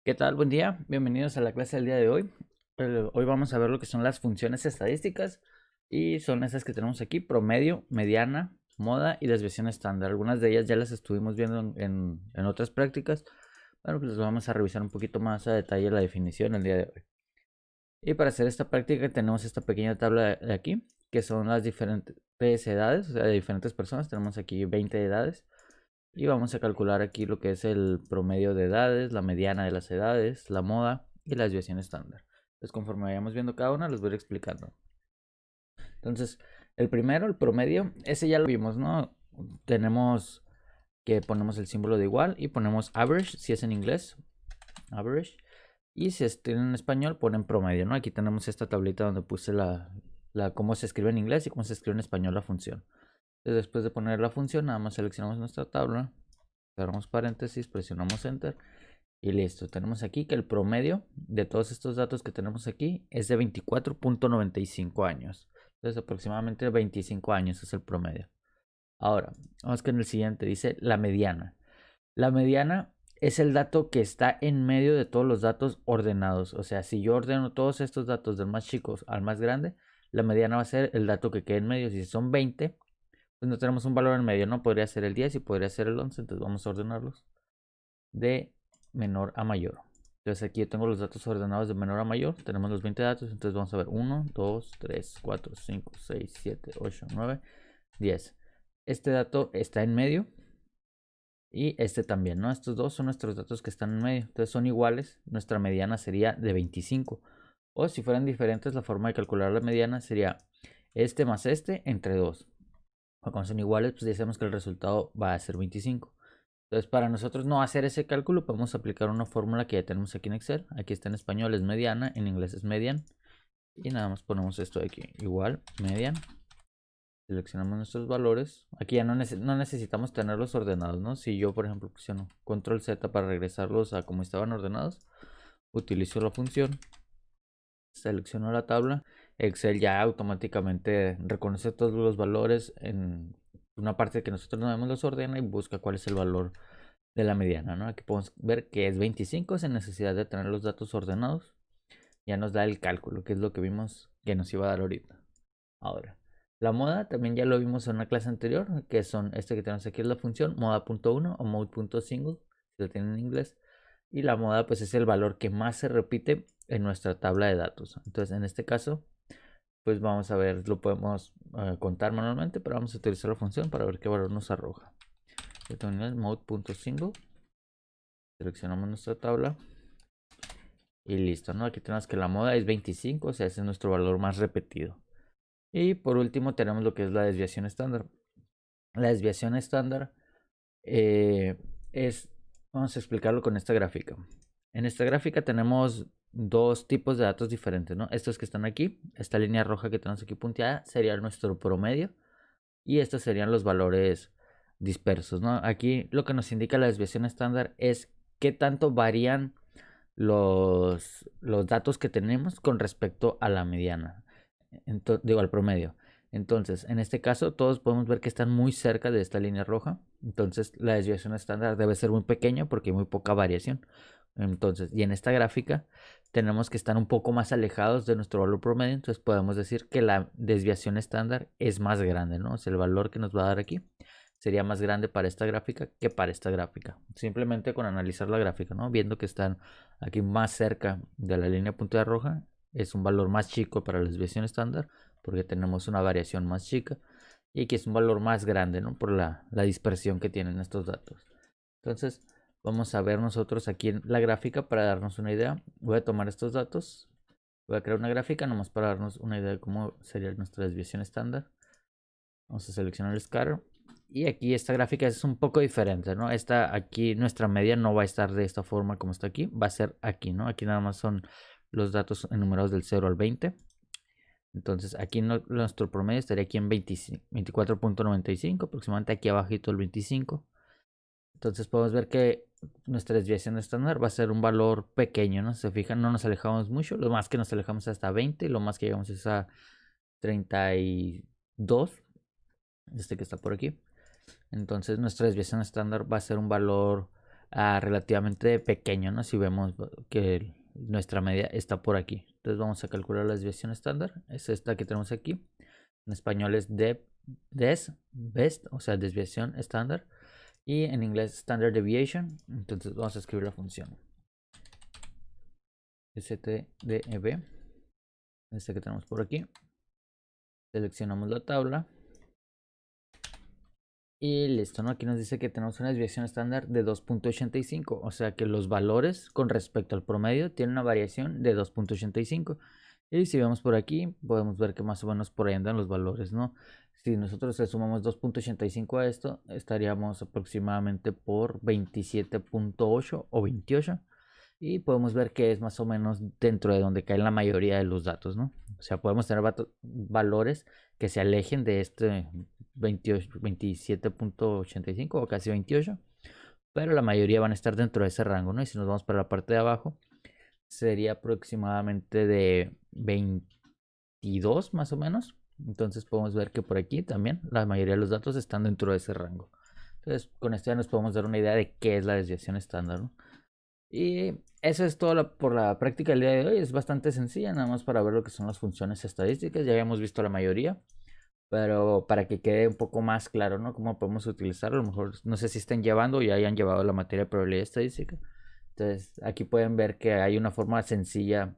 ¿Qué tal? Buen día. Bienvenidos a la clase del día de hoy. Hoy vamos a ver lo que son las funciones estadísticas y son esas que tenemos aquí: promedio, mediana, moda y desviación estándar. Algunas de ellas ya las estuvimos viendo en otras prácticas. Bueno, pues les vamos a revisar un poquito más a detalle la definición el día de hoy. Y para hacer esta práctica tenemos esta pequeña tabla de aquí, que son las diferentes edades, o sea, de diferentes personas. Tenemos aquí 20 edades. Y vamos a calcular aquí lo que es el promedio de edades, la mediana de las edades, la moda y la desviación estándar. Entonces, conforme vayamos viendo cada una, les voy a ir explicando. Entonces, el primero, el promedio, ese ya lo vimos, ¿no? Tenemos que ponemos el símbolo de igual y ponemos average, si es en inglés, average. Y si es en español, ponen promedio, ¿no? Aquí tenemos esta tablita donde puse cómo se escribe en inglés y cómo se escribe en español la función. Entonces, después de poner la función, nada más seleccionamos nuestra tabla, cerramos paréntesis, presionamos enter y listo. Tenemos aquí que el promedio de todos estos datos que tenemos aquí es de 24.95 años. Entonces aproximadamente 25 años es el promedio. Ahora, vamos con el siguiente, dice la mediana. La mediana es el dato que está en medio de todos los datos ordenados. O sea, si yo ordeno todos estos datos del más chico al más grande, la mediana va a ser el dato que quede en medio. Si son 20, pues no tenemos un valor en medio, ¿no? Podría ser el 10 y podría ser el 11, entonces vamos a ordenarlos de menor a mayor. Entonces aquí yo tengo los datos ordenados de menor a mayor. Tenemos los 20 datos. Entonces vamos a ver 1, 2, 3, 4, 5, 6, 7, 8, 9, 10. Este dato está en medio. Y este también, ¿no? Estos dos son nuestros datos que están en medio. Entonces son iguales. Nuestra mediana sería de 25. O si fueran diferentes, la forma de calcular la mediana sería este más este entre 2. O cuando son iguales, pues decimos que el resultado va a ser 25. Entonces, para nosotros no hacer ese cálculo, podemos aplicar una fórmula que ya tenemos aquí en Excel. Aquí está en español, es mediana, en inglés es median. Y nada más ponemos esto de aquí, igual, median. Seleccionamos nuestros valores. Aquí ya no necesitamos tenerlos ordenados, ¿no? Si yo, por ejemplo, presiono control Z para regresarlos a como estaban ordenados, utilizo la función, selecciono la tabla. Excel ya automáticamente reconoce todos los valores en una parte que nosotros no vemos, los ordena y busca cuál es el valor de la mediana, ¿no? Aquí podemos ver que es 25 sin necesidad de tener los datos ordenados. Ya nos da el cálculo, que es lo que vimos que nos iba a dar ahorita. Ahora, la moda también ya lo vimos en una clase anterior, que son este que tenemos aquí es la función moda.1 o mode.single, si lo tienen en inglés. Y la moda pues es el valor que más se repite en nuestra tabla de datos. Entonces, en este caso, pues vamos a ver, lo podemos contar manualmente, pero vamos a utilizar la función para ver qué valor nos arroja. Mode.single. Seleccionamos nuestra tabla. Y listo, ¿no? Aquí tenemos que la moda es 25, o sea, ese es nuestro valor más repetido. Y por último tenemos lo que es la desviación estándar. La desviación estándar eh, es, vamos a explicarlo con esta gráfica. En esta gráfica tenemos dos tipos de datos diferentes, ¿no? Estos que están aquí, esta línea roja que tenemos aquí punteada, sería nuestro promedio. Y estos serían los valores dispersos, ¿no? Aquí lo que nos indica la desviación estándar es qué tanto varían los datos que tenemos con respecto a la mediana. Digo, al promedio. Entonces, en este caso, todos podemos ver que están muy cerca de esta línea roja. Entonces, la desviación estándar debe ser muy pequeña porque hay muy poca variación. Entonces, y en esta gráfica tenemos que estar un poco más alejados de nuestro valor promedio. Entonces, podemos decir que la desviación estándar es más grande, ¿no? O sea, el valor que nos va a dar aquí sería más grande para esta gráfica que para esta gráfica. Simplemente con analizar la gráfica, ¿no? Viendo que están aquí más cerca de la línea punteada roja, es un valor más chico para la desviación estándar porque tenemos una variación más chica, y aquí es un valor más grande, ¿no? Por la dispersión que tienen estos datos. Entonces, vamos a ver nosotros aquí en la gráfica para darnos una idea. Voy a tomar estos datos, voy a crear una gráfica nomás para darnos una idea de cómo sería nuestra desviación estándar. Vamos a seleccionar el scatter. Y aquí esta gráfica es un poco diferente, ¿no? Esta aquí, nuestra media no va a estar de esta forma como está aquí, va a ser aquí, ¿no? Aquí nada más son los datos enumerados del 0 al 20. Entonces aquí nuestro promedio estaría aquí en 24.95, aproximadamente aquí abajito el 25. Entonces podemos ver que nuestra desviación estándar va a ser un valor pequeño, ¿no? Si se fijan, no nos alejamos mucho, lo más que nos alejamos es hasta 20, lo más que llegamos es a 32, este que está por aquí. Entonces nuestra desviación estándar va a ser un valor relativamente pequeño, ¿no? Si vemos que nuestra media está por aquí. Entonces vamos a calcular la desviación estándar. Es esta que tenemos aquí. En español es best, o sea, desviación estándar. Y en inglés standard deviation. Entonces vamos a escribir la función. stdev. Esta que tenemos por aquí. Seleccionamos la tabla. Y listo, ¿no? Aquí nos dice que tenemos una desviación estándar de 2.85. O sea que los valores con respecto al promedio tienen una variación de 2.85. Y si vemos por aquí, podemos ver que más o menos por ahí andan los valores, ¿no? Si nosotros le sumamos 2.85 a esto, estaríamos aproximadamente por 27.8 o 28. Y podemos ver que es más o menos dentro de donde caen la mayoría de los datos, ¿no? O sea, podemos tener valores que se alejen de este 27.85 o casi 28, pero la mayoría van a estar dentro de ese rango, ¿no? Y si nos vamos para la parte de abajo, sería aproximadamente de 22 más o menos. Entonces podemos ver que por aquí también la mayoría de los datos están dentro de ese rango. Entonces con esto ya nos podemos dar una idea de qué es la desviación estándar, ¿no? Y eso es todo por la práctica del día de hoy. Es bastante sencilla, nada más para ver lo que son las funciones estadísticas. Ya habíamos visto la mayoría, pero para que quede un poco más claro, ¿no? Cómo podemos utilizarlo. A lo mejor no sé si estén llevando o ya hayan llevado la materia de probabilidad estadística. Entonces aquí pueden ver que hay una forma sencilla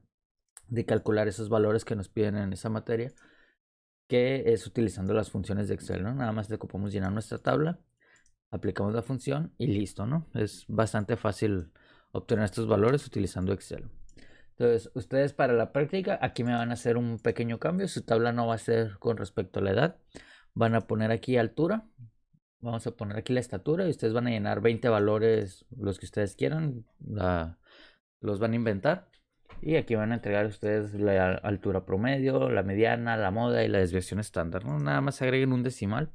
de calcular esos valores que nos piden en esa materia, que es utilizando las funciones de Excel, ¿no? Nada más le ocupamos llenar nuestra tabla, aplicamos la función y listo, ¿no? Es bastante fácil obtener estos valores utilizando Excel. Entonces, ustedes para la práctica, aquí me van a hacer un pequeño cambio. Su tabla no va a ser con respecto a la edad. Van a poner aquí altura. Vamos a poner aquí la estatura y ustedes van a llenar 20 valores, los que ustedes quieran. Los van a inventar. Y aquí van a entregar ustedes la altura promedio, la mediana, la moda y la desviación estándar, ¿no? Nada más agreguen un decimal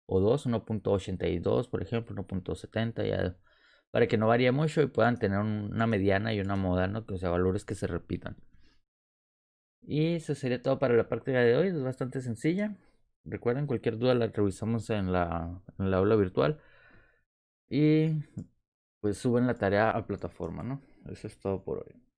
o dos, 1.82 por ejemplo, 1.70 ya, para que no varíe mucho y puedan tener una mediana y una moda, ¿no? Que, o sea, valores que se repitan. Y eso sería todo para la práctica de hoy, es bastante sencilla. Recuerden, cualquier duda la revisamos en la aula virtual. Y pues suben la tarea a plataforma, ¿no? Eso es todo por hoy.